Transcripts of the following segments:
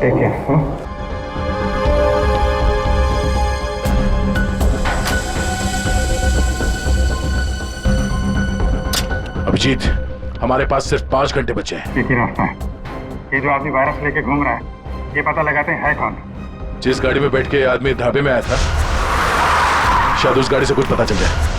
Take care. Abhijit, हमारे पास सिर्फ 5 घंटे बचे हैं। एक ही रास्ता है, ये जो आदमी वायरस लेके घूम रहा है, ये पता लगाते हैं है कौन। जिस गाड़ी में बैठ के आदमी ढाबे में आया था, शायद उस गाड़ी से कुछ पता चल जाए।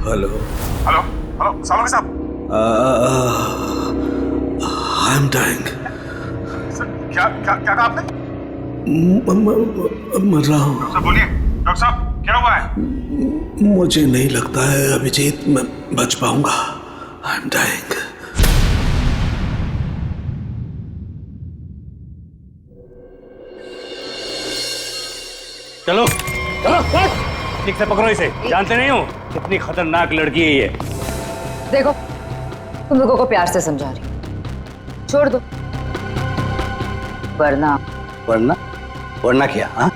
Hello hello hello, Salunke sahab. I am dying. क्या क्या क्या कहा आपने? मर रहा हूँ। सर बोलिए, डॉक्टर साहब क्या हुआ है? मुझे नहीं लगता है अभिजीत मैं बच पाऊंगा। I am dying. चलो चलो, ठीक से पकड़ो इसे। जानते नहीं हो कितनी खतरनाक लड़की है ये। देखो, तुम लोगों को प्यार से समझा रही हूं, छोड़ दो, वरना वरना वरना क्या? हाँ,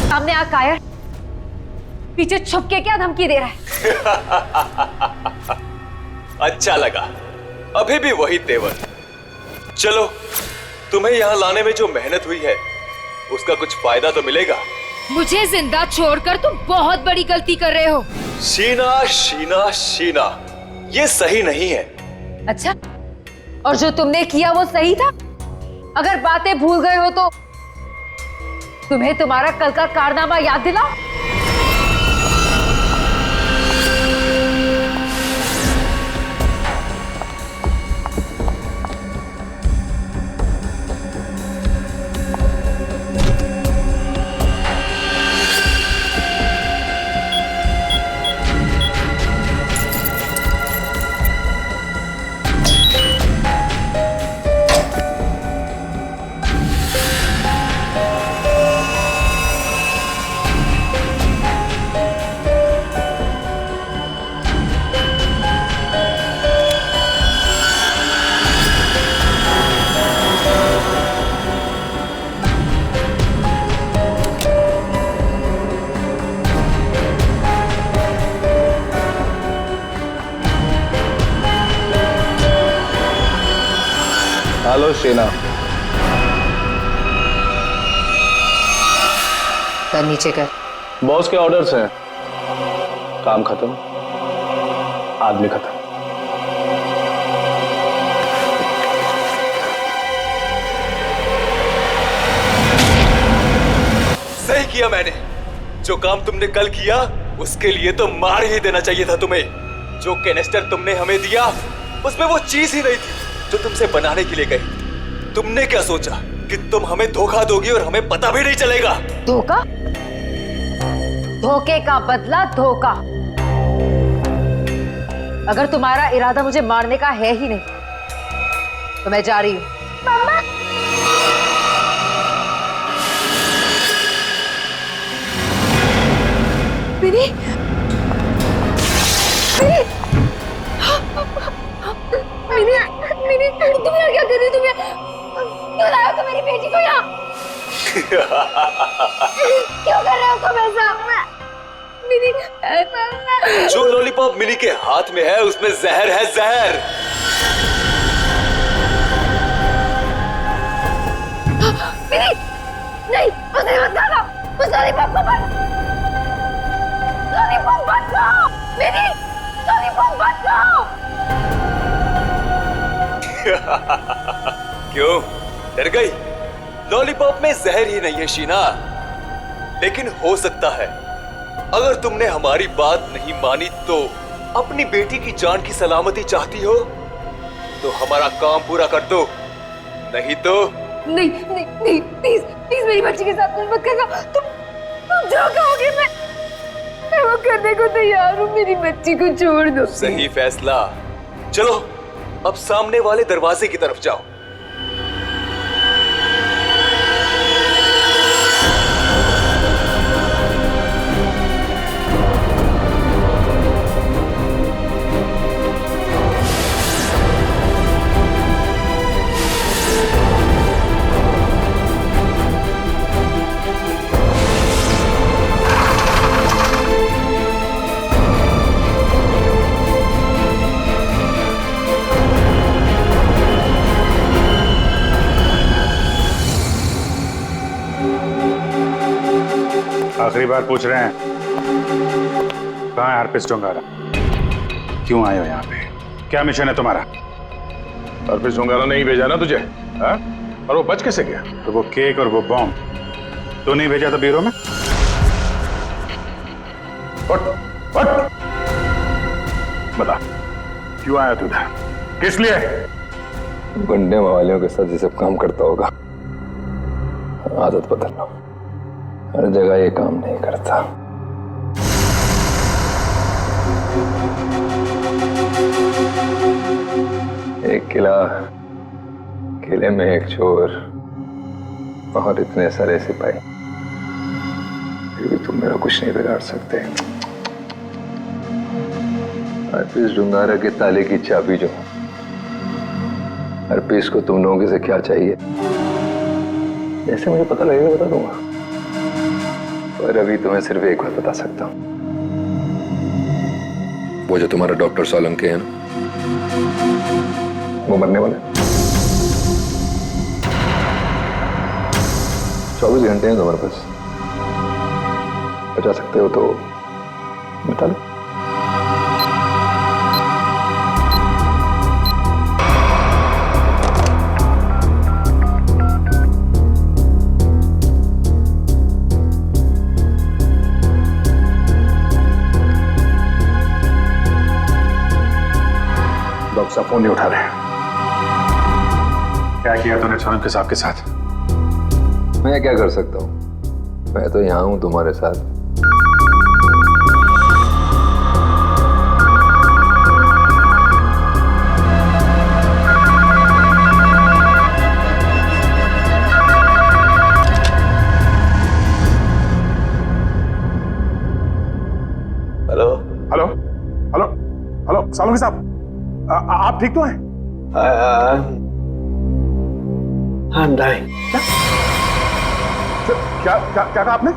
सामने आ कायर, पीछे छुप के क्या धमकी दे रहा है? अच्छा लगा, अभी भी वही तेवर। चलो, तुम्हें यहाँ लाने में जो मेहनत हुई है उसका कुछ फायदा तो मिलेगा। मुझे जिंदा छोड़कर तुम बहुत बड़ी गलती कर रहे हो। शीना शीना शीना, ये सही नहीं है। अच्छा, और जो तुमने किया वो सही था? अगर बातें भूल गए हो तो तुम्हें तुम्हारा कल का कारनामा याद दिलाओ। हेलो शीना। कर नीचे कर। बॉस के ऑर्डर्स हैं। काम खत्म, आदमी खत्म। सही किया मैंने। जो काम तुमने कल किया उसके लिए तो मार ही देना चाहिए था तुम्हें। जो कैनिस्टर तुमने हमें दिया उसमें वो चीज ही नहीं थी जो तुमसे बनाने के लिए गई। तुमने क्या सोचा कि तुम हमें धोखा दोगी और हमें पता भी नहीं चलेगा? धोखा? धोखे का बदला धोखा। अगर तुम्हारा इरादा मुझे मारने का है ही नहीं तो मैं जा रही हूं। मम्मा! मिनी! मिनी! मिनी! तुम यहाँ क्या कर रही? तुम क्यों लाए हो तुम मेरी बेटी को यहाँ? क्यों कर रहे हो तुम ऐसा? मिनी! जो लॉलीपॉप मिनी के हाथ में है उसमें जहर है, जहर। मिनी! नहीं, उसे मत खाना। उस लॉलीपॉप को मत। लॉलीपॉप मत खाओ। मिनी! लॉलीपॉप मत खाओ। क्यों डर गई? लॉलीपॉप में जहर ही नहीं है शीना, लेकिन हो सकता है अगर तुमने हमारी बात नहीं मानी तो अपनी बेटी की जान की सलामती चाहती हो तो हमारा काम पूरा कर दो, नहीं तो नहीं नहीं नहीं, प्लीज प्लीज मेरी बच्ची के साथ कुछ मत करना। तुम जो कहोगे मैं वो करने को तैयार हूँ। मेरी बच्ची को छोड़ दो। सही फैसला। चलो अब सामने वाले दरवाजे की तरफ जाओ। आखिरी बार पूछ रहे हैं, कहाँ है हरपिस डोंगारा? क्यों आए हो यहाँ पे? क्या मिशन है तुम्हारा? हरपिस डोंगारा नहीं भेजा ना तुझे, हाँ? और वो बच कैसे गया? तो वो केक और वो बॉम्ब तो नहीं भेजा था ब्यूरो में? उठ बता, क्यों आया तू इधर? किस लिए? गुंडे मवालियों के साथ ये सब काम करता होगा। आदत बदल लो, हर जगह ये काम नहीं करता। एक किला, किले में एक चोर और इतने सारे सिपाही, फिर भी तुम मेरा कुछ नहीं बिगाड़ सकते। हरपिस डुंगारा के ताले की चाबी जो, हरपिस को तुम लोगों से क्या चाहिए जैसे मुझे पता लगेगा बता दूंगा, पर अभी तुम्हें सिर्फ एक बात बता सकता हूं। वो जो तुम्हारा डॉक्टर सोलंकी है ना, वो मरने वाला है। 24 घंटे हैं तुम्हारे पास, बचा सकते हो तो बता दो। डॉक्टर साहब फोन नहीं उठा रहे। क्या किया तूने सोलंकी साहब के साथ? मैं क्या कर सकता हूँ, मैं तो यहाँ हूँ तुम्हारे साथ। Hello hello hello hello, Solanki साहब, आप ठीक तो हैं? I'm dying. क्या क्या क्या कहा आपने?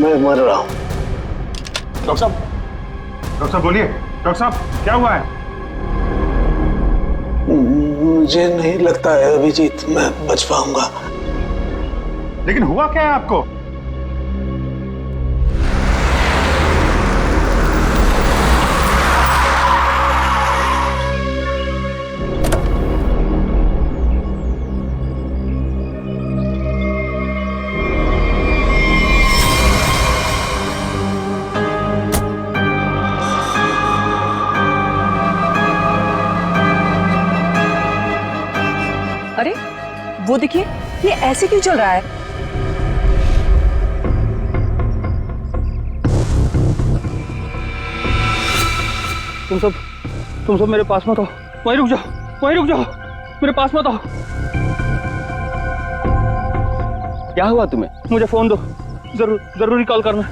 मैं मर रहा हूँ। डॉक्टर साहब बोलिए। डॉक्टर साहब क्या हुआ है? मुझे नहीं लगता है अभिजीत मैं बच पाऊंगा। लेकिन हुआ क्या है आपको? अरे वो देखिए, ये ऐसे क्यों चल रहा है? तुम सब मेरे पास मत आओ, वहीं रुक जाओ, मेरे पास मत आओ। क्या हुआ तुम्हें? मुझे फोन दो, जरूरी कॉल करना।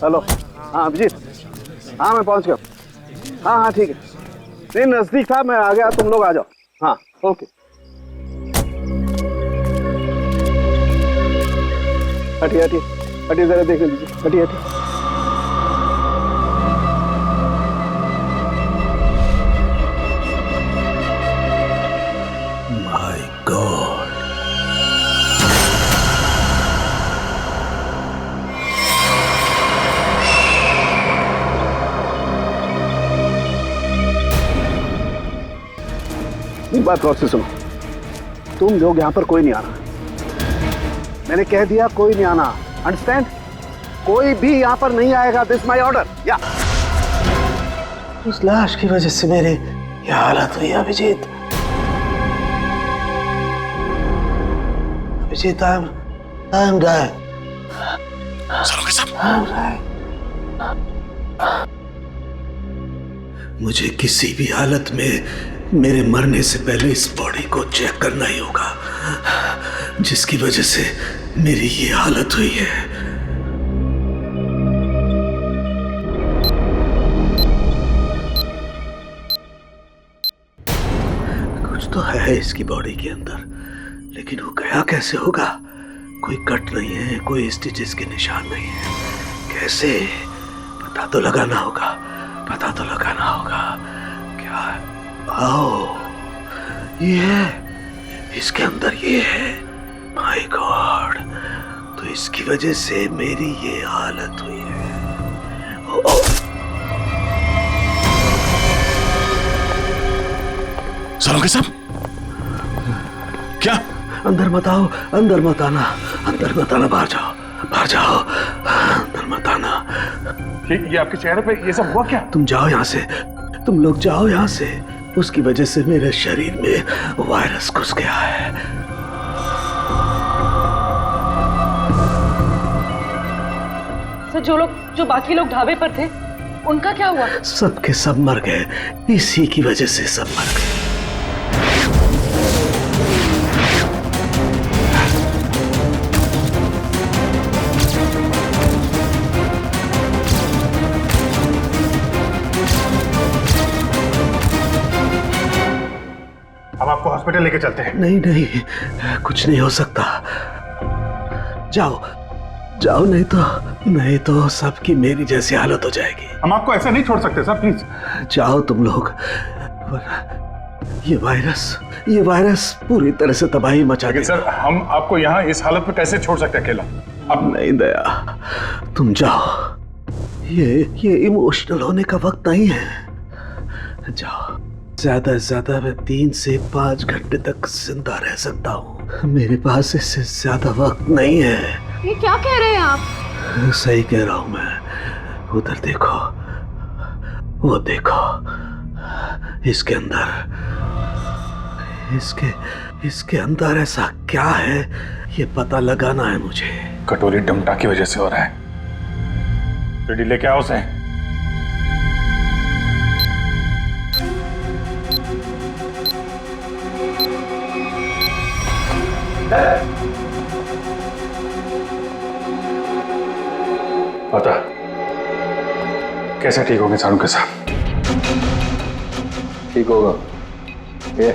हेलो, हाँ अभिजीत, हाँ मैं पहुंच गया। हाँ ठीक है, नहीं नजदीक था, मैं आ गया, तुम लोग आ जाओ। हाँ ओके। हटिए हटिए हटिए, जरा देख लीजिए, हटिए हटिए। माय गॉड, एक बात गौर से सुनो, तुम लोग यहाँ पर कोई नहीं आना। मैंने कह दिया कोई नहीं आना, अंडरस्टैंड? कोई भी यहाँ पर नहीं आएगा, दिस माय ऑर्डर। या उस लाश की वजह से मेरी ये हालत हुई Abhijeet. Abhijeet, I am dying. मुझे किसी भी हालत में मेरे मरने से पहले इस बॉडी को चेक करना ही होगा, जिसकी वजह से मेरी ये हालत हुई है। कुछ तो है इसकी बॉडी के अंदर, लेकिन वो गया कैसे होगा? कोई कट नहीं है, कोई स्टिचेस के निशान नहीं है। कैसे? पता तो लगाना होगा, पता तो लगाना होगा। क्या? आओ, ये है, इसके अंदर ये है। माय गॉड, तो इसकी वजह से मेरी ये हालत हुई है। ओ, सरोगे साहब, क्या? अंदर मत आओ, अंदर मत आना, अंदर मत आना, बाहर जाओ, बाहर जाओ, अंदर मत आना। ये आपके चेहरे पे ये सब हुआ क्या? तुम जाओ यहाँ से, तुम लोग जाओ यहाँ से। उसकी वजह से मेरे शरीर में वायरस घुस गया है। सर, जो बाकी लोग ढाबे पर थे, उनका क्या हुआ? सब के सब मर गए, इसी की वजह से सब मर गए। हम आपको हॉस्पिटल लेके चलते हैं। नहीं नहीं, कुछ नहीं हो सकता। जाओ जाओ, नहीं तो सबकी मेरी जैसी हालत हो जाएगी। हम आपको ऐसे नहीं छोड़ सकते सर, प्लीज जाओ तुम लोग, ये वायरस पूरी तरह से तबाही मचा देगा। सर, हम आपको यहाँ इस हालत में कैसे छोड़ सकते अकेला? अब नहीं दया, तुम जाओ, ये इमोशनल होने का वक्त नहीं है। जाओ, ज्यादा से ज्यादा मैं 3 से 5 घंटे तक जिंदा रह सकता हूँ। मेरे पास इससे ज्यादा वक्त नहीं है। ये क्या कह रहे हैं आप? सही कह रहा हूँ मैं। उधर देखो, वो देखो, इसके अंदर ऐसा क्या है, ये पता लगाना है मुझे। कटोरी डमटा की वजह से हो रहा है। रेडी लेके आओ उसे। पता कैसे ठीक होंगे सारू के साथ? ठीक होगा। ये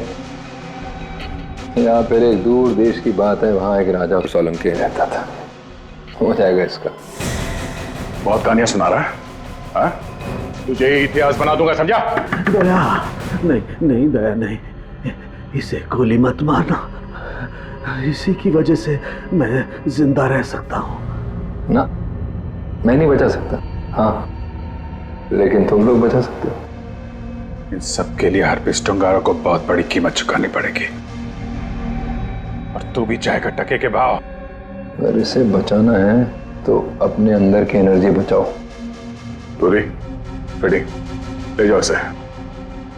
यहाँ पर एक दूर देश की बात है, वहाँ एक राजा सोलंकी रहता था। हो जाएगा इसका। बहुत कहानियां सुना रहा है, हाँ? तुझे इतिहास बना दूंगा, समझा? दया नहीं दया नहीं, इसे गोली मत मारना। इसी की वजह से मैं जिंदा रह सकता हूँ। ना, मैं नहीं बचा सकता, हाँ, लेकिन तुम लोग बचा सकते हो। इन सब के लिए हार्पिस टोंगारा को बहुत बड़ी कीमत चुकानी पड़ेगी, और तू भी चाहेगा टके के भाव। अगर इसे बचाना है तो अपने अंदर की एनर्जी बचाओ। पूरी रेडी, ले जाओ इसे।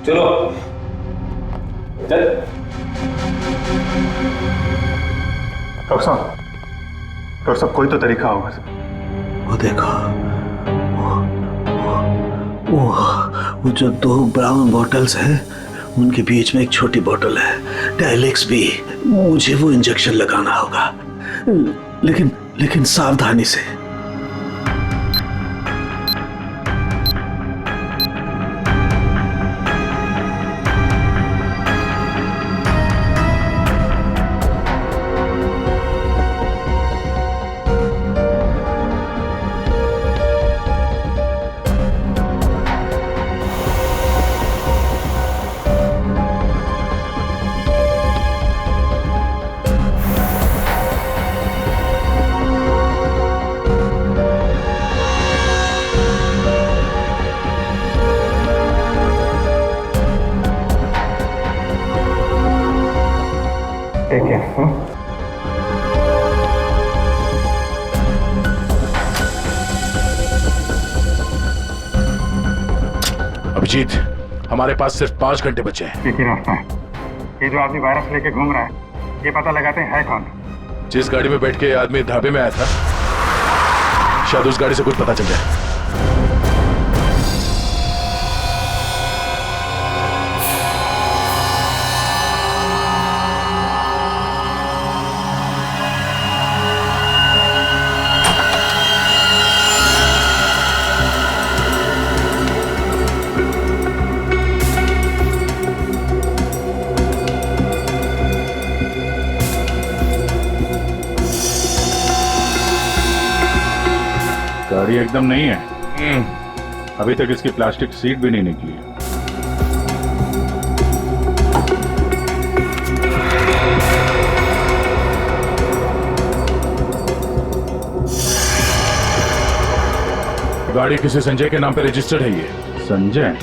चलो चल। डॉक्टर साहब कोई तो तरीका होगा। वो देखो, वो जो 2 ब्राउन बॉटल्स हैं, उनके बीच में एक छोटी बॉटल है, डायलेक्स भी। मुझे वो इंजेक्शन लगाना होगा, लेकिन सावधानी से। ठीक है। अभिजीत, हमारे पास सिर्फ 5 घंटे बचे हैं। एक ही रास्ता है, ये जो आदमी वायरस लेके घूम रहा है ये पता लगाते हैं है कौन। जिस गाड़ी में बैठ के ये आदमी ढाबे में आया था, शायद उस गाड़ी से कुछ पता चल जाए। गाड़ी एकदम नहीं है, अभी तक इसकी प्लास्टिक सीट भी नहीं निकली है। गाड़ी किसी संजय के नाम पे रजिस्टर्ड है। ये संजय?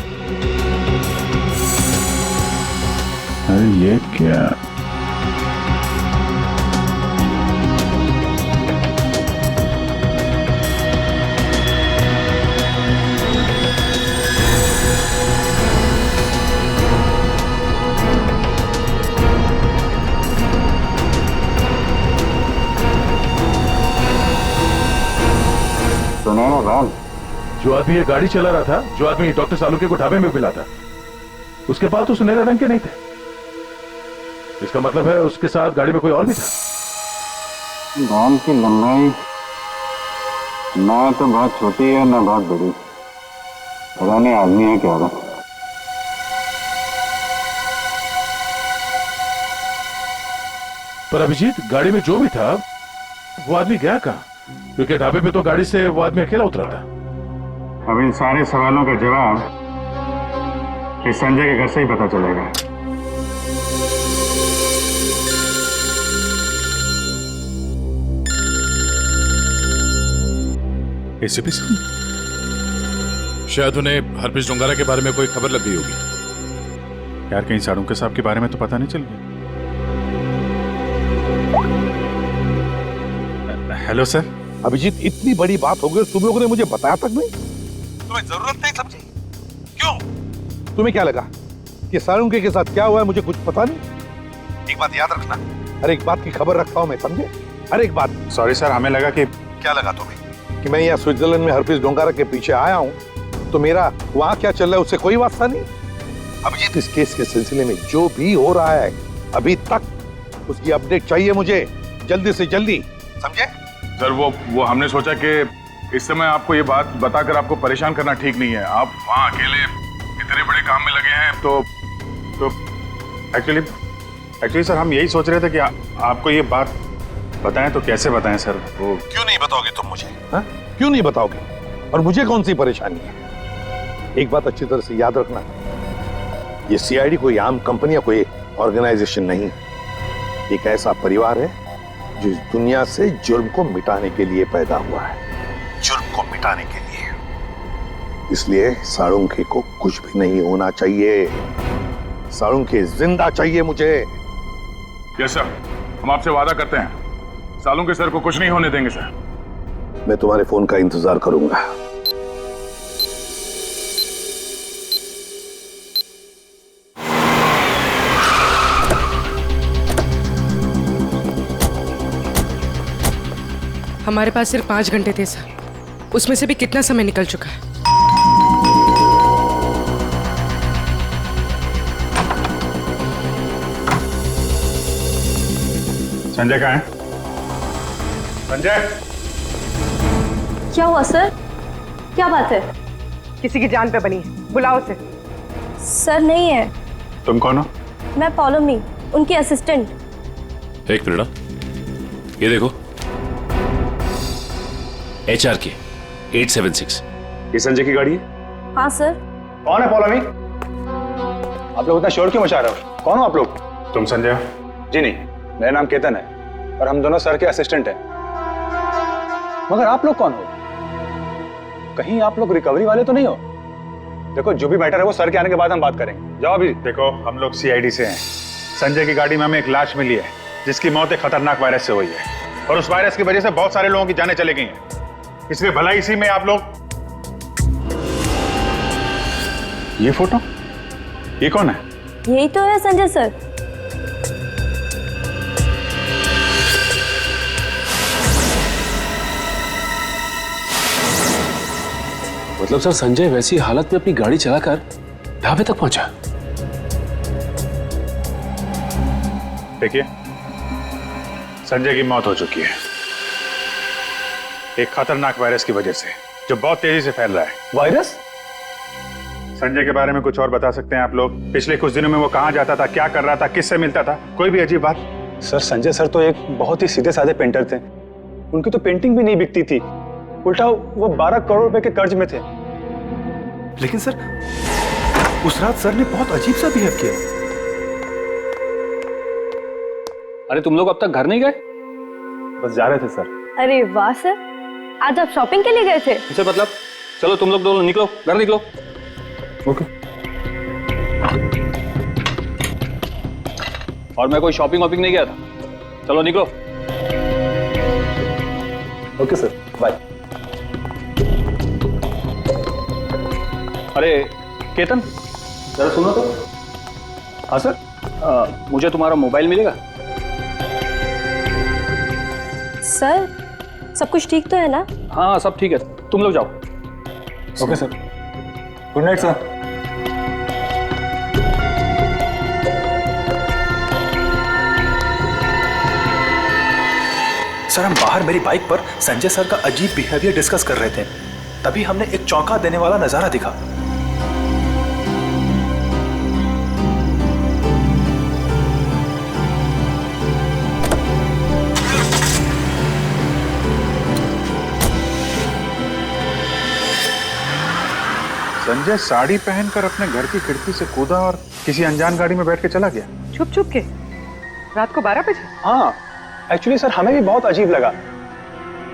अरे ये क्या? सुनो ना राम, जो आदमी ये गाड़ी चला रहा था, जो आदमी डॉक्टर सालुके को ढाबे में मिला था, उसके पास तो सुनहरे रंग के नहीं थे। इसका मतलब है उसके साथ गाड़ी में कोई और भी था। बाल की लंबाई ना तो बहुत छोटी है ना बहुत बड़ी, पता नहीं आदमी है क्या था। पर अभिजीत, गाड़ी में जो भी था वो आदमी गया कहाँ? क्योंकि ढाबे पे तो गाड़ी से वो आदमी अकेला उतरा था। अब इन सारे सवालों का जवाब इस संजय के घर से ही पता चलेगा। एसीपी साहब, शायद उन्हें हरप्रीत डोंगारा के बारे में कोई खबर लग गई होगी। यार कहीं साड़ू साहब के बारे में तो पता नहीं चल गया। Hello sir. अभिजीत, इतनी बड़ी बात हो गई तुम लोगों ने मुझे बताया तक नहीं? तुम्हें जरूरत नहीं समझी? क्यों? तुम्हें क्या लगा कि साळुंके के साथ क्या हुआ है मुझे कुछ पता नहीं? एक बात याद रखना, हर एक बात की खबर रखता हूं मैं, समझे? हर एक बात। सॉरी सर, हमें लगा कि क्या लगा तुम्हें कि मैं यहाँ स्विट्जरलैंड में हरप्रीत डोंगारा के पीछे आया हूँ तो मेरा वहां क्या चल रहा है उससे कोई वास्ता नहीं? अभिजीत, इस केस के सिलसिले में जो भी हो रहा है अभी तक उसकी अपडेट चाहिए मुझे, जल्दी से जल्दी, समझे? सर वो हमने सोचा कि इस समय आपको ये बात बताकर आपको परेशान करना ठीक नहीं है। आप वहाँ अकेले इतने बड़े काम में लगे हैं तो एक्चुअली सर हम यही सोच रहे थे कि आपको ये बात बताएं तो कैसे बताएं सर। वो क्यों नहीं बताओगे तुम मुझे? हा? क्यों नहीं बताओगे? और मुझे कौन सी परेशानी है? एक बात अच्छी तरह से याद रखना, ये सीआईडी कोई आम कंपनी या कोई ऑर्गेनाइजेशन नहीं, एक ऐसा परिवार है जो इस दुनिया से जुर्म को मिटाने के लिए पैदा हुआ है, जुर्म को मिटाने के लिए। इसलिए साळुंके को कुछ भी नहीं होना चाहिए, साळुंके जिंदा चाहिए मुझे। यस सर, हम आपसे वादा करते हैं साळुंके सर को कुछ नहीं होने देंगे सर। मैं तुम्हारे फोन का इंतजार करूंगा। हमारे पास सिर्फ 5 घंटे थे सर, उसमें से भी कितना समय निकल चुका है। संजय कहाँ है? संजय! क्या हुआ सर? क्या बात है? किसी की जान पे बनी है, बुलाओ उसे। सर नहीं है। तुम कौन हो? मैं पॉलोमी, उनकी असिस्टेंट। एक मिनट, ये देखो, HRK 876। ये संजय की गाड़ी है? हाँ सर। कौन है पॉलोमी? आप लोग इतना शोर क्यों मचा रहे हो? कौन हो आप लोग? तुम संजय हो? जी नहीं, मेरा नाम केतन है और हम दोनों सर के असिस्टेंट हैं। मगर आप लोग कौन हो? कहीं आप लोग रिकवरी वाले तो नहीं हो? देखो, जो भी मैटर है वो सर के आने के बाद हम बात करेंगे। जाओ अभी। देखो, हम लोग CID से हैं। संजय की गाड़ी में हमें एक लाश मिली है, जिसकी मौत एक खतरनाक वायरस से हुई है और उस वायरस की वजह से बहुत सारे लोगों की जानें चली गई हैं। इसलिए भला इसी में आप लोग ये फोटो, ये कौन है? यही तो है संजय सर। मतलब सर संजय वैसी हालत में अपनी गाड़ी चलाकर ढाबे तक पहुंचा? देखिए, संजय की मौत हो चुकी है एक खतरनाक वायरस की वजह से जो बहुत तेजी से फैल रहा है। वायरस? संजय के बारे में कुछ और बता सकते हैं आप लोग? पिछले कुछ दिनों में वो कहाँ जाता था, क्या कर रहा था, किससे मिलता था? कोई भी अजीब बात? सर संजय सर तो एक बहुत ही सीधे साधे पेंटर थे। उनकी तो पेंटिंग भी नहीं बिकती थी, उल्टा वो 12 करोड़ रुपए के कर्ज में थे। लेकिन सर उस रात सर ने बहुत अजीब सा बिहेव किया। अरे तुम लोग अब तक घर नहीं गए? बस जा रहे थे सर। अरे वाह सर, आज आप शॉपिंग के लिए गए थे? इसे मतलब चलो तुम लोग दोनों निकलो, घर निकलो। ओके। और मैं कोई शॉपिंग वॉपिंग नहीं गया था, चलो निकलो। Okay sir, bye. अरे केतन, जरा सुनो तो। हाँ सर, मुझे तुम्हारा मोबाइल मिलेगा? सर सब कुछ ठीक तो है ना? हाँ सब ठीक है, तुम लोग जाओ। Okay sir, good night sir. Sir हम बाहर मेरी बाइक पर संजय सर का अजीब बिहेवियर डिस्कस कर रहे थे, तभी हमने एक चौंका देने वाला नजारा दिखा। संजय साड़ी पहनकर अपने घर की खिड़की से कूदा और किसी अनजान गाड़ी में बैठ के चला गया। छुप छुप के रात को 12 बजे? हाँ एक्चुअली सर हमें भी बहुत अजीब लगा,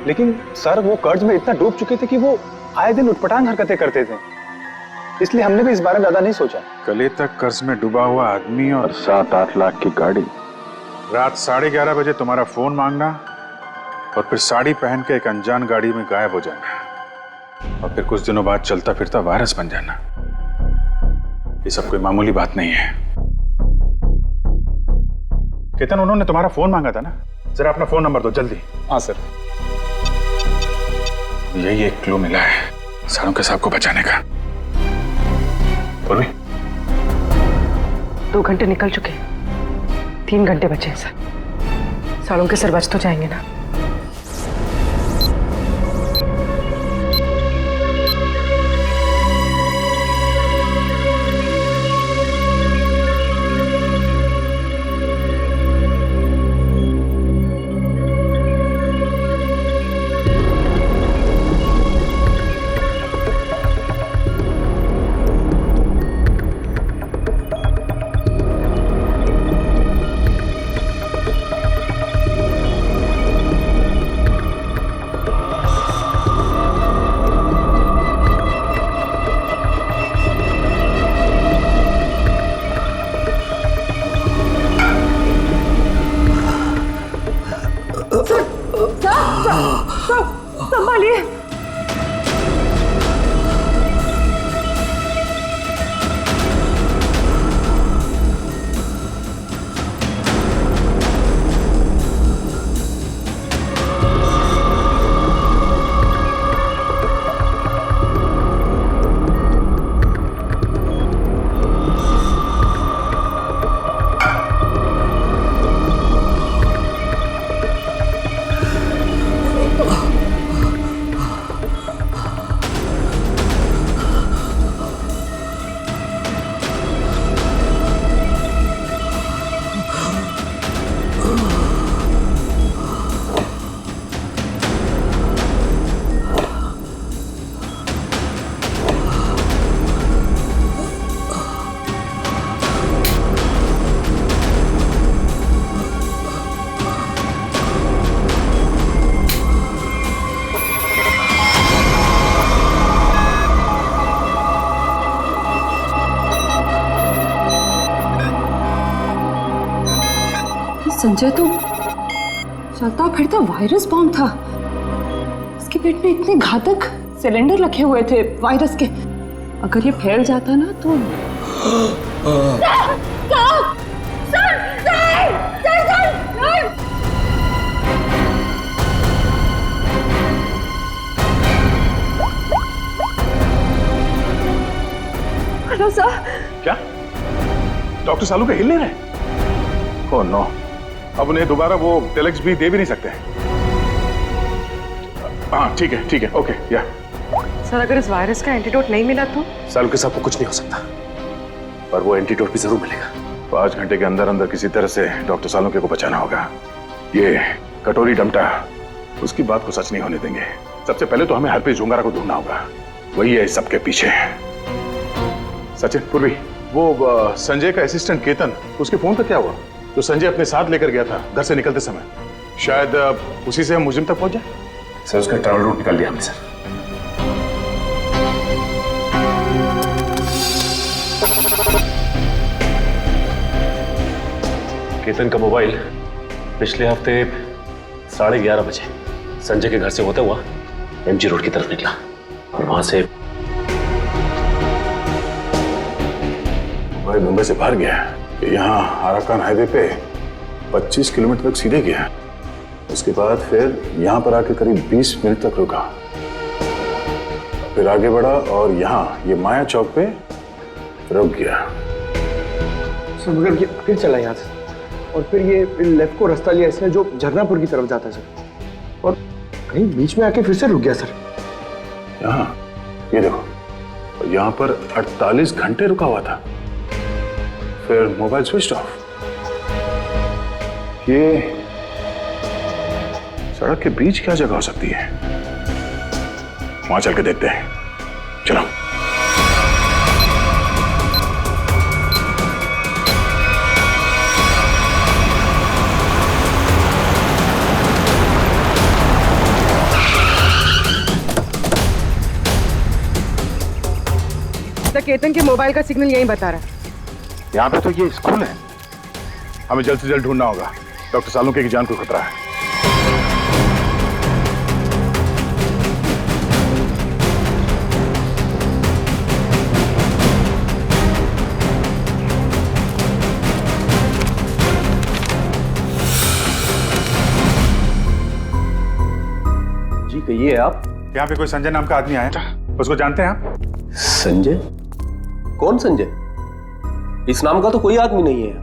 लेकिन सर वो कर्ज में इतना डूब चुके थे कि वो आए दिन उटपटांग हरकतें करते थे, इसलिए हमने भी इस बारे में ज्यादा नहीं सोचा। कल तक कर्ज में डूबा हुआ आदमी और 7-8 लाख की गाड़ी। रात 11:30 बजे तुम्हारा फोन मांगना और फिर साड़ी पहन के एक अनजान गाड़ी में गायब हो जाना और फिर कुछ दिनों बाद चलता फिरता वायरस बन जाना, ये सब कोई मामूली बात नहीं है। केतन, उन्होंने तुम्हारा फोन मांगा था ना, जरा अपना फोन नंबर दो जल्दी। हाँ सर। यही एक क्लू मिला है सालों साहब को बचाने का। बोलो। 2 घंटे निकल चुके, 3 घंटे बचे हैं सर। सालों के सर बच तो जाएंगे ना? संजय तो चलता फिरता वायरस बॉम्ब था। इसके पेट में इतने घातक सिलेंडर रखे हुए थे वायरस के, अगर ये फैल जाता ना तो क्या डॉक्टर सालू के हिल नहीं रहे? ओह नो, अब उन्हें दोबारा वो टेलेक्स भी दे भी नहीं सकते। हाँ ठीक है ओके या। सर अगर इस वायरस का एंटीडोट नहीं मिला तो? सालू के साथ को कुछ नहीं हो सकता, पर वो एंटीडोट भी जरूर मिलेगा। 5 घंटे के अंदर अंदर किसी तरह से डॉक्टर सालुके को बचाना होगा। ये कटोरी डमटा उसकी बात को सच नहीं होने देंगे। सबसे पहले तो हमें हरप्रीत जुंगारा को ढूंढना होगा, वही है सबके पीछे। सचिन, पूर्वी, वो संजय का असिस्टेंट केतन, उसके फोन पर क्या हुआ? जो संजय अपने साथ लेकर गया था घर से निकलते समय, शायद उसी से हम मुजिम तक पहुंच जाए। सर उसका ट्रैवल रूट निकाल लिया हमने सर। केतन का मोबाइल पिछले हफ्ते 11:30 बजे संजय के घर से होता हुआ एमजी रोड की तरफ निकला और वहां से भाई मुंबई से बाहर गया, यहाँ आराकान हाईवे पे 25 किलोमीटर तक सीधे गया। उसके बाद फिर यहाँ पर आके करीब 20 मिनट तक रुका, फिर आगे बढ़ा और यहाँ ये माया चौक पे रुक गया। सर मगर ये फिर चला यहाँ से और फिर ये लेफ्ट को रास्ता लिया इसने जो झरनापुर की तरफ जाता है सर, और कहीं बीच में आके फिर से रुक गया सर। यहाँ ये देखो, यहाँ पर 48 घंटे रुका हुआ था, फिर मोबाइल स्विच ऑफ। ये सड़क के बीच क्या जगह हो सकती है? वहां चल के देखते हैं, चलो। केतन के मोबाइल का सिग्नल यही बता रहा है। यहाँ पे तो ये स्कूल है, हमें जल्द से जल्द ढूंढना होगा। डॉक्टर सालुके की जान को खतरा है। जी कहिए आप। यहाँ पे कोई संजय नाम का आदमी आया था, उसको जानते हैं आप? संजय? कौन संजय? इस नाम का तो कोई आदमी नहीं है।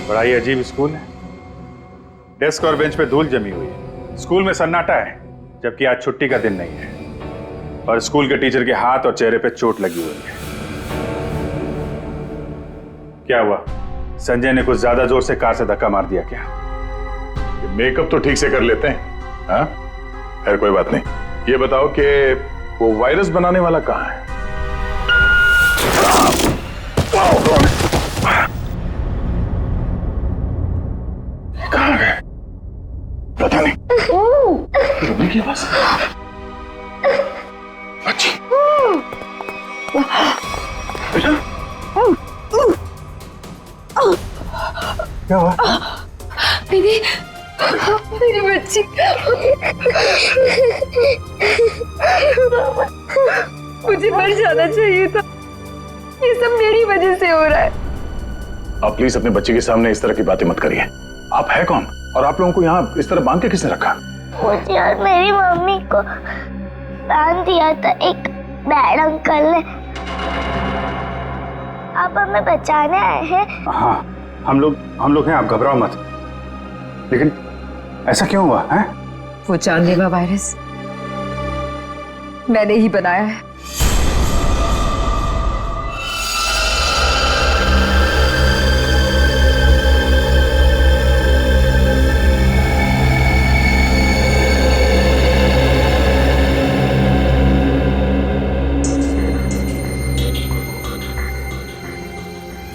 बड़ा ही अजीब स्कूल है। डेस्क और बेंच पे धूल जमी हुई है। स्कूल में सन्नाटा है, जबकि आज छुट्टी का दिन नहीं है। और स्कूल के टीचर के हाथ और चेहरे पे चोट लगी हुई है। क्या हुआ? संजय ने कुछ ज्यादा जोर से कार से धक्का मार दिया क्या? मेकअप तो ठीक से कर लेते हैं, हाँ? खैर कोई बात नहीं। ये बताओ कि वो वायरस बनाने वाला कहाँ है? कहाँ गए? पता नहीं। रुबी के पास। अच्छी। बेटा? क्या हुआ? मेरी बच्ची। मुझे मर जाना चाहिए था, ये सब मेरी वजह से हो रहा है। आप प्लीज अपने बच्चे के सामने इस तरह की बातें मत करिए। आप है कौन और आप लोगों को यहाँ इस तरह बांध के किसने रखा? मुझे और मेरी मम्मी को बांध दिया था एक बैड अंकल ने। आप हमें बचाने आए हैं? हाँ, हम लोग हैं, आप घबराओ मत। लेकिन ऐसा क्यों हुआ है? वो जानलेवा वायरस मैंने ही बनाया है।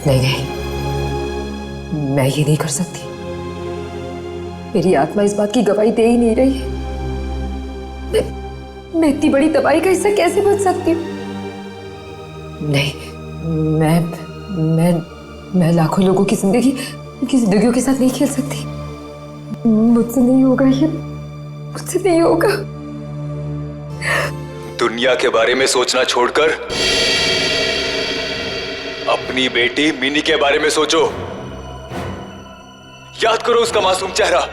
नहीं, मैं ये नहीं कर सकती। मेरी आत्मा इस बात की गवाही दे ही नहीं रही। मैं इतनी बड़ी तबाही का हिस्सा कैसे बच सकती हूँ? नहीं, मैं लाखों लोगों की जिंदगियों के साथ नहीं खेल सकती। मुझसे नहीं होगा ये, मुझसे नहीं होगा। दुनिया के बारे में सोचना छोड़कर अपनी बेटी मिनी के बारे में सोचो। याद करो उसका मासूम चेहरा।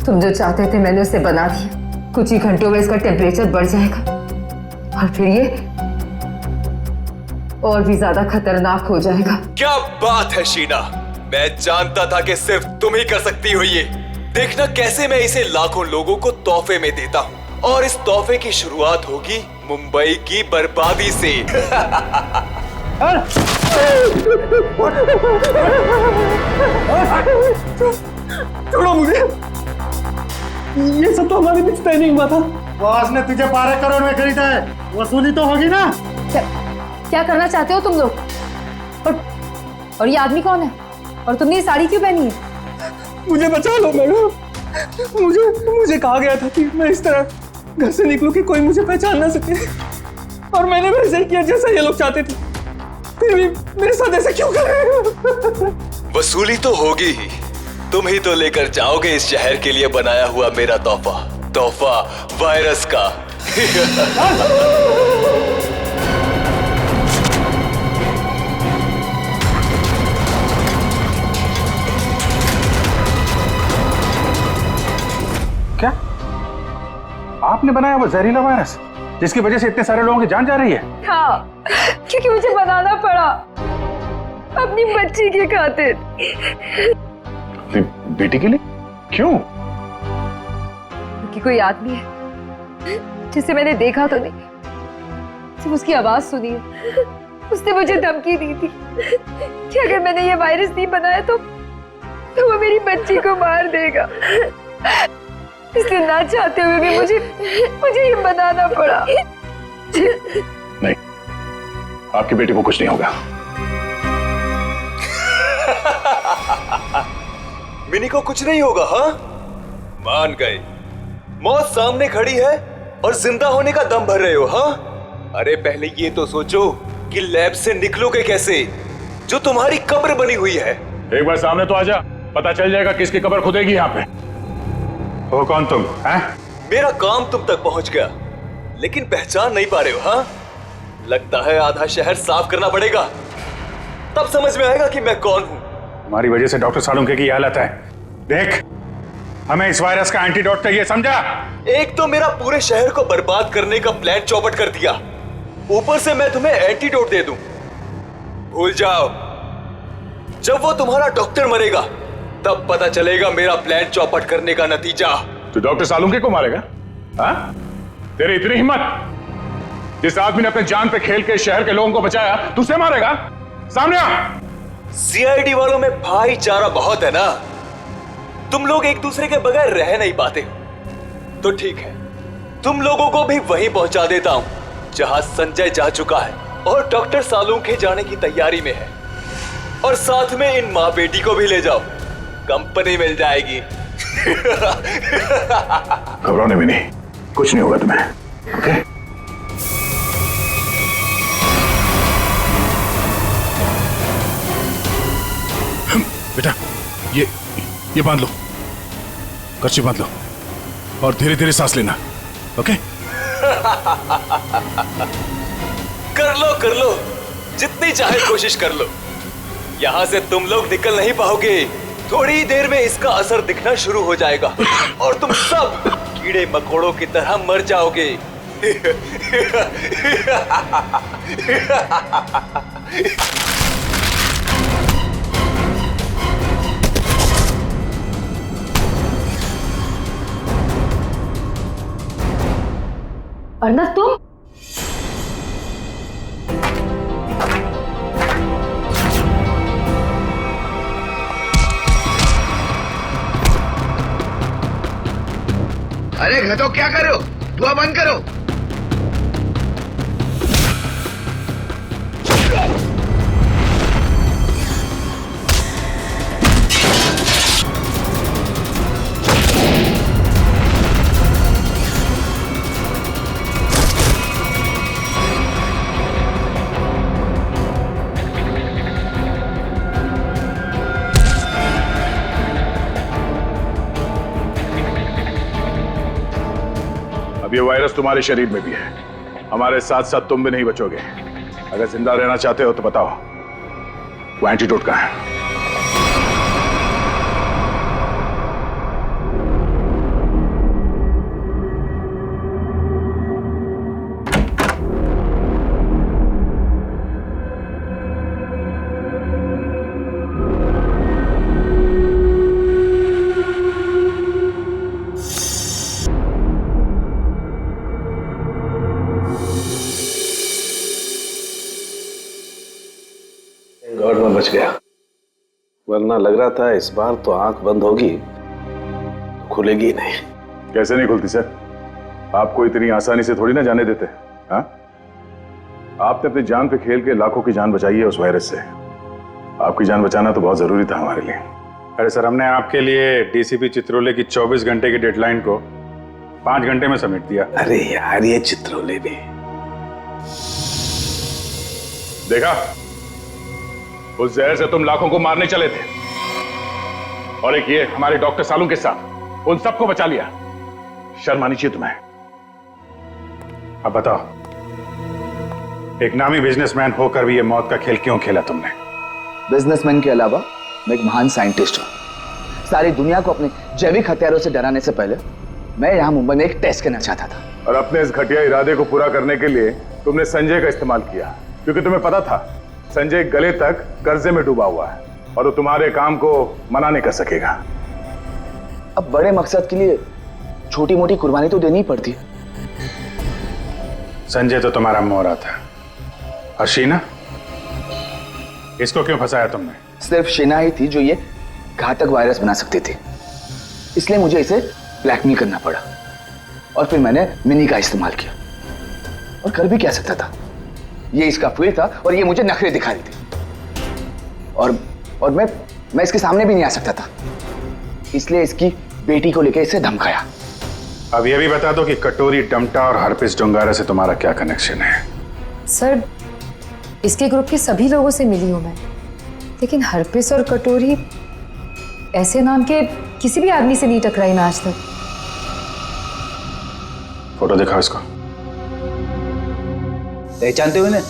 तुम जो चाहते थे मैंने उसे बना दिया। कुछ ही घंटों में इसका टेम्परेचर बढ़ जाएगा और फिर ये और भी ज्यादा खतरनाक हो जाएगा। क्या बात है शीना, मैं जानता था कि सिर्फ तुम ही कर सकती हो ये। देखना कैसे मैं इसे लाखों लोगों को तोहफे में देता हूँ और इस तोहफे की शुरुआत होगी मुंबई की बर्बादी से। छोड़ो मुझे, ये सब तो हमारे बीच तय नहीं हुआ था। बॉस ने तुझे 12 करोड़ में खरीदा है, वसूली तो होगी ना। क्या करना चाहते हो तुम लोग? और ये आदमी कौन है? और तुमने ये साड़ी क्यों पहनी है? मुझे बचा लो मैडम। मुझे कहा गया था कि मैं इस तरह घर से निकलूं कि कोई मुझे पहचान ना सके, और मैंने वैसे ही किया जैसा ये लोग चाहते थे। फिर भी मेरे साथ ऐसा क्यों कर रहे हो? वसूली तो होगी ही, तुम ही तो लेकर जाओगे इस शहर के लिए बनाया हुआ मेरा तोहफा वायरस का। क्या आपने बनाया वो जहरीला वायरस जिसकी वजह से इतने सारे लोगों की जान जा रही है? हाँ, क्योंकि मुझे बनाना पड़ा अपनी बच्ची के खातिर। बेटी के लिए? क्यों? कि कोई आदमी है जिसे मैंने देखा तो नहीं, सिर्फ उसकी आवाज सुनी है। उसने मुझे धमकी दी थी कि अगर मैंने ये वायरस नहीं बनाया तो वो मेरी बच्ची को मार देगा। इसलिए ना चाहते हुए भी मुझे ये बनाना पड़ा। नहीं, आपकी बेटी को कुछ नहीं होगा। मिनी को कुछ नहीं होगा? हाँ, मान गए। मौत सामने खड़ी है और जिंदा होने का दम भर रहे हो? हाँ, अरे पहले ये तो सोचो कि लैब से निकलोगे कैसे, जो तुम्हारी कब्र बनी हुई है। एक बार सामने तो आजा, पता चल जाएगा किसकी कब्र खुदेगी यहाँ पे। हो कौन तुम? हैं? मेरा काम तुम तक पहुंच गया, लेकिन पहचान नहीं पा रहे हो? हाँ, लगता है आधा शहर साफ करना पड़ेगा, तब समझ में आएगा कि मैं कौन हूं। हमारी वजह से डॉक्टर सालुंके की हालत है। देख, हमें इस वायरस का एंटीडोट चाहिए, समझा? एक तो मेरा पूरे शहर को बर्बाद करने का प्लान चौपट कर दिया, ऊपर से मैं तुम्हें एंटीडोट दे दूं। भूल जाओ, जब वो तुम्हारा डॉक्टर मरेगा तब पता चलेगा मेरा प्लान चौपट करने का नतीजा। तू डॉक्टर सालुंके को मारेगा? हाँ? तेरी इतनी हिम्मत? जिस आदमी ने अपने जान पे खेल के शहर के लोगों को बचाया, तू उसे मारेगा? सामने आ। सीआईडी वालों में भाईचारा बहुत है ना, तुम लोग एक दूसरे के बगैर रह नहीं पाते। तो ठीक है, तुम लोगों को भी वहीं पहुंचा देता हूं जहां संजय जा चुका है और डॉक्टर सालुंके जाने की तैयारी में है। और साथ में इन माँ बेटी को भी ले जाओ, कंपनी मिल जाएगी। घबराने भी नहीं, कुछ नहीं होगा तुम्हें। ओके? बेटा, ये बांध लो, कर्ची बांध लो और धीरे धीरे सांस लेना। ओके? कर लो, जितनी चाहे कोशिश कर लो। यहां से तुम लोग निकल नहीं पाओगे। थोड़ी देर में इसका असर दिखना शुरू हो जाएगा और तुम सब कीड़े मकोड़ों की तरह मर जाओगे। अर्नब तुम? अरे घटो, क्या कर रहे हो? धुआं बंद करो। अब ये वायरस तुम्हारे शरीर में भी है, हमारे साथ साथ तुम भी नहीं बचोगे। अगर जिंदा रहना चाहते हो तो बताओ, वो एंटीडोट कहाँ है? गॉड में बच गया, वरना लग रहा था इस बार तो आंख बंद होगी तो खुलेगी नहीं। कैसे नहीं खुलती सर? आपको इतनी आसानी से थोड़ी ना जाने देते। हाँ, आपने अपनी जान पे खेल के लाखों की जान बचाई है उस वायरस से। आपकी जान बचाना तो बहुत जरूरी था हमारे लिए। अरे सर, हमने आपके लिए डीसीपी चित्रोले की 24 घंटे की डेडलाइन को 5 घंटे में समेट दिया। अरे यार, ये चित्रोले भी देखा, उस जहर से तुम लाखों को मारने चले थे, और एक ये हमारे डॉक्टर सालू के साथ उन सबको बचा लिया। शर्म आनी चाहिए तुम्हें। अब बताओ, एक नामी बिजनेसमैन होकर भी ये मौत का खेल क्यों खेला तुमने? बिजनेसमैन के अलावा मैं एक महान साइंटिस्ट हूं। सारी दुनिया को अपने जैविक हथियारों से डराने से पहले मैं यहां मुंबई में एक टेस्ट करना चाहता था। और अपने इस घटिया इरादे को पूरा करने के लिए तुमने संजय का इस्तेमाल किया, क्योंकि तुम्हें पता था संजय गले तक कर्जे में डूबा हुआ है और वो तुम्हारे काम को मना नहीं कर सकेगा। अब बड़े मकसद के लिए छोटी मोटी कुर्बानी तो देनी ही पड़ती है। संजय तो तुम्हारा मोहरा था, और शीना, इसको क्यों फंसाया तुमने? सिर्फ शीना ही थी जो ये घातक वायरस बना सकती थी, इसलिए मुझे इसे ब्लैकमेल करना पड़ा। और फिर मैंने मिनी का इस्तेमाल किया, और कर भी क्या सकता था, ये इसका फील्ड था और ये मुझे नखरे दिखा रही थी। और मैं इसके सामने भी नहीं आ सकता था, इसलिए इसकी बेटी को लेकर इसे धमकाया। अब ये भी बता दो कि कटोरी डमटा और हरपिस डोंगारा से तुम्हारा क्या कनेक्शन है? सर, इसके ग्रुप के सभी लोगों से मिली हूं मैं, लेकिन हरपिस और कटोरी ऐसे नाम के किसी भी आदमी से नहीं टकराई मैं आज तक। फोटो दिखाओ इसको। पहचानते हो इन्हें?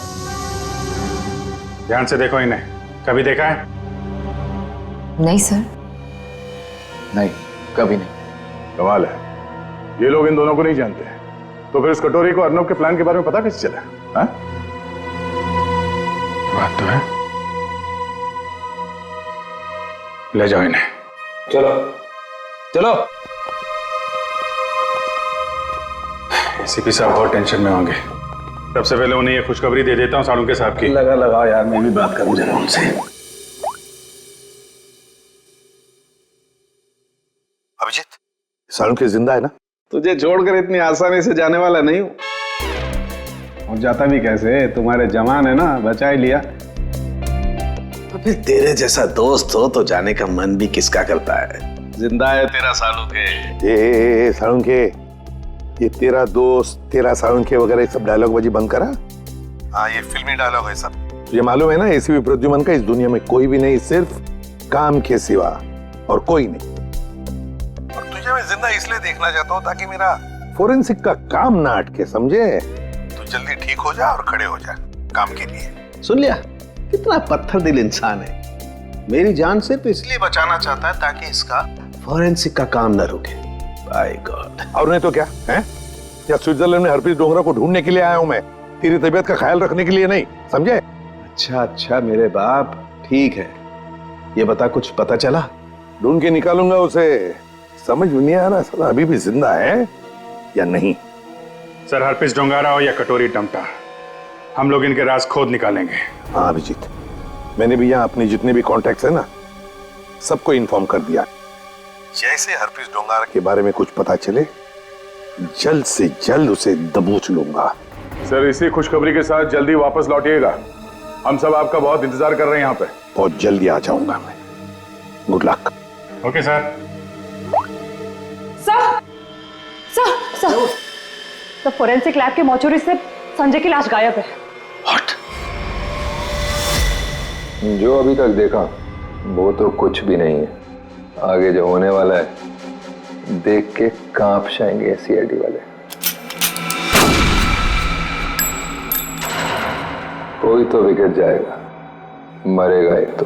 ध्यान से देखो इन्हें, कभी देखा है? नहीं सर। नहीं, कभी नहीं। कमाल है, ये लोग इन दोनों को नहीं जानते, तो फिर इस कटोरी को अर्नब के प्लान के बारे में पता कैसे चला? हाँ? बात तो है। ले जाओ इन्हें। चलो चलो। एसीपी साहब बहुत टेंशन में होंगे। सबसे पहले उन्हें ये खुशखबरी दे देता हूँ सालुंके साहब की। लगाओ यार, मैं भी बात करूं जरा उनसे। अभिजीत, सालुंके जिंदा है ना? तुझे छोड़कर इतनी आसानी से जाने वाला नहीं हूं। और जाता भी कैसे, तुम्हारे जवान है ना, बचा ही लिया। तो फिर तेरे जैसा दोस्त हो तो जाने का मन भी किसका करता है। जिंदा है तेरा सालुंके। सालुंके, ये तेरा दोस्त, तेरा सालुंके वगैरह सब डायलॉग बाजी बंद करा। हाँ, ये फिल्मी डायलॉग है सब। ये मालूम है ना, एसीपी प्रद्युमन का इस दुनिया में कोई भी नहीं, सिर्फ काम के सिवा और कोई नहीं। और तुझे मैं जिंदा इसलिए देखना चाहता हूँ ताकि मेरा फोरेंसिक का काम ना अटके, समझे? तू जल्दी ठीक हो जा और खड़े हो जा काम के लिए। सुन लिया, कितना पत्थर दिल इंसान है। मेरी जान सिर्फ इसलिए बचाना चाहता है ताकि इसका फोरेंसिक का काम न रुके। By God. और नहीं तो क्या है? या स्विट्जरलैंड में हरप्रीत डोंगरा को ढूंढने के लिए आया हूं मैं, तेरी तबीयत का ख्याल रखने के लिए नहीं, समझे? अच्छा अच्छा मेरे बाप, ठीक है। ये बता, कुछ पता चला? ढूंढ के निकालूंगा उसे। समझ में नहीं आ रहा सर अभी भी जिंदा है या नहीं। सर हरप्रीत डोंगारा हो या कटोरी डमटा, हम लोग इनके राज खोद निकालेंगे। हाँ अभिजीत, मैंने भी यहाँ अपने जितने भी कॉन्टैक्ट्स है ना, सबको इन्फॉर्म कर दिया। जैसे हरप्रीत डोंगारा के बारे में कुछ पता चले, जल्द से जल्द उसे दबोच लूंगा। सर इसी खुशखबरी के साथ जल्दी वापस लौटिएगा, हम सब आपका बहुत इंतजार कर रहे हैं यहाँ पे। बहुत जल्दी आ जाऊंगा मैं। Good luck. Okay sir. Sir forensic lab के मॉर्चरी से संजय की लाश गायब है। जो अभी तक देखा वो तो कुछ भी नहीं है, आगे जो होने वाला है देख के कांप जाएंगे सीआईडी वाले। कोई तो विकेट जाएगा, मरेगा एक तो।